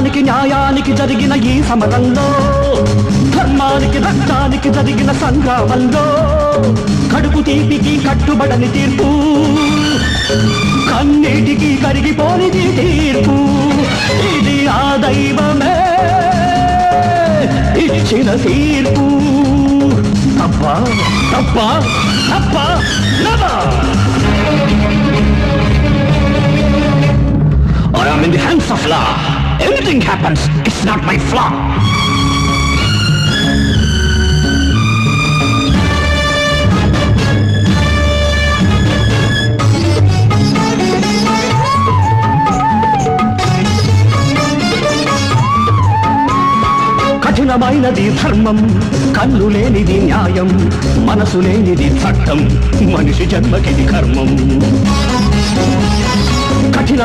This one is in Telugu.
సత్యానికి న్యాయానికి జరిగిన ఈ సమరంలో, ధర్మానికి రక్తానికి జరిగిన సంగ్రామంలో, కడుపు తీపికి కట్టుబడని తీర్పు, కన్నీటికి కరిగిపోనిది తీర్పు. ఇది ఆ దైవమే ఇచ్చిన తీర్పు. తప్ప తప్ప తప్ప I am in the hands of law. Anything happens, it's not my flaw. కఠినమైనది ధర్మం, కన్ను లేనిది న్యాయం, మనసు లేనిది చట్టం, మనిషి జన్మకిది కర్మం. కఠిన